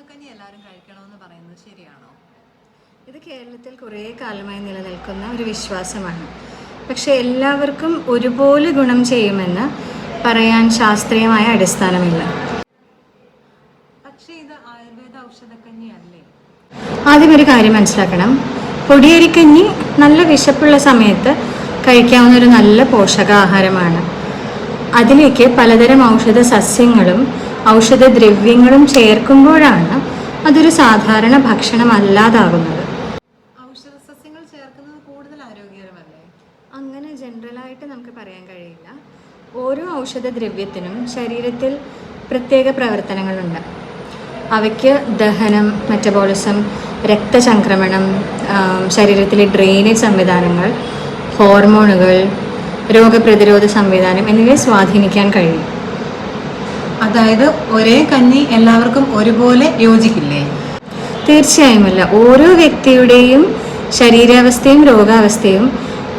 കർക്കിടകക്കഞ്ഞി എല്ലാവരും കഴിക്കണമെന്ന് പറയുന്നത് ശരിയാണോ? ഇത് കേരളത്തിൽ കുറേ കാലമായി നിലനിൽക്കുന്ന ഒരു വിശ്വാസമാണ്. പക്ഷേ എല്ലാവർക്കും ഒരുപോലെ ഗുണം ചെയ്യുമെന്ന് പറയാൻ ശാസ്ത്രീയമായ അടിസ്ഥാനമില്ല. പക്ഷേ ഇത് ആയുർവേദ ഔഷധക്കഞ്ഞി അല്ലേ? ആദ്യം ഒരു കാര്യം മനസ്സിലാക്കണം. പൊടിയരിക്കഞ്ഞി നല്ല വിശപ്പുള്ള സമയത്ത് കഴിക്കാവുന്ന ഒരു നല്ല പോഷകാഹാരമാണ്. അതിലേക്ക് പലതരം ഔഷധ സസ്യങ്ങളും ഔഷധദ്രവ്യങ്ങളും ചേർക്കുമ്പോഴാണ് അതൊരു സാധാരണ ഭക്ഷണമല്ലാതാകുന്നത്. ഔഷധ സസ്യങ്ങൾ ചേർക്കുന്നത് കൂടുതൽ ആരോഗ്യകരമല്ലേ? അങ്ങനെ ജനറലായിട്ട് നമുക്ക് പറയാൻ കഴിയില്ല. ഓരോ ഔഷധദ്രവ്യത്തിനും ശരീരത്തിൽ പ്രത്യേക പ്രവർത്തനങ്ങളുണ്ട്. അവയ്ക്ക് ദഹനം, മെറ്റബോളിസം, രക്തചംക്രമണം, ശരീരത്തിലെ ഡ്രെയിനേജ് സംവിധാനങ്ങൾ, ഹോർമോണുകൾ, രോഗപ്രതിരോധ സംവിധാനം എന്നിവയെ സ്വാധീനിക്കാൻ കഴിയും. അതായത് ഒരേ കഞ്ഞി എല്ലാവർക്കും ഒരുപോലെ യോജിക്കില്ലേ? തീർച്ചയായുമല്ല. ഓരോ വ്യക്തിയുടെയും ശരീരാവസ്ഥയും രോഗാവസ്ഥയും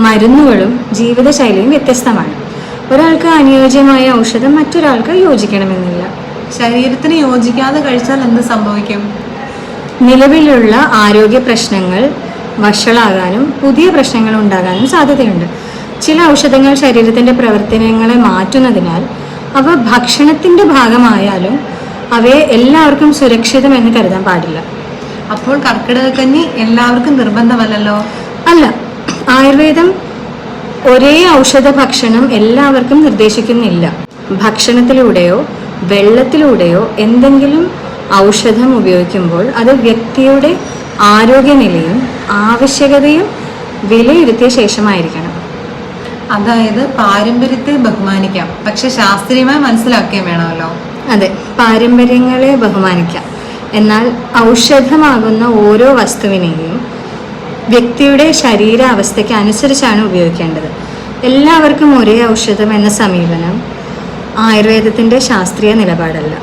മരുന്നുകളും ജീവിതശൈലിയും വ്യത്യസ്തമാണ്. ഒരാൾക്ക് അനുയോജ്യമായ ഔഷധം മറ്റൊരാൾക്ക് യോജിക്കണമെന്നില്ല. ശരീരത്തിന് യോജിക്കാതെ കഴിച്ചാൽ എന്ത് സംഭവിക്കും? നിലവിലുള്ള ആരോഗ്യ പ്രശ്നങ്ങൾ വഷളാകാനും പുതിയ പ്രശ്നങ്ങൾ ഉണ്ടാകാനും സാധ്യതയുണ്ട്. ചില ഔഷധങ്ങൾ ശരീരത്തിൻ്റെ പ്രവർത്തനങ്ങളെ മാറ്റുന്നതിനാൽ അവ ഭക്ഷണത്തിൻ്റെ ഭാഗമായാലും അവയെ എല്ലാവർക്കും സുരക്ഷിതമെന്ന് കരുതാൻ പാടില്ല. അപ്പോൾ കർക്കിടകക്കഞ്ഞി എല്ലാവർക്കും നിർബന്ധമല്ലല്ലോ? അല്ല, ആയുർവേദം ഒരേ ഔഷധ ഭക്ഷണം എല്ലാവർക്കും നിർദ്ദേശിക്കുന്നില്ല. ഭക്ഷണത്തിലൂടെയോ വെള്ളത്തിലൂടെയോ എന്തെങ്കിലും ഔഷധം ഉപയോഗിക്കുമ്പോൾ അത് വ്യക്തിയുടെ ആരോഗ്യനിലയും ആവശ്യകതയും വിലയിരുത്തിയ ശേഷമായിരിക്കണം. അതായത് പാരമ്പര്യത്തെ ബഹുമാനിക്കാം, പക്ഷെ ശാസ്ത്രീയമായി മനസ്സിലാക്കുകയും വേണമല്ലോ? അതെ, പാരമ്പര്യങ്ങളെ ബഹുമാനിക്കാം. എന്നാൽ ഔഷധമാകുന്ന ഓരോ വസ്തുവിനെയും വ്യക്തിയുടെ ശരീരാവസ്ഥയ്ക്ക് അനുസരിച്ചാണ് ഉപയോഗിക്കേണ്ടത്. എല്ലാവർക്കും ഒരേ ഔഷധം എന്ന സമീപനം ആയുർവേദത്തിൻ്റെ ശാസ്ത്രീയ നിലപാടല്ല.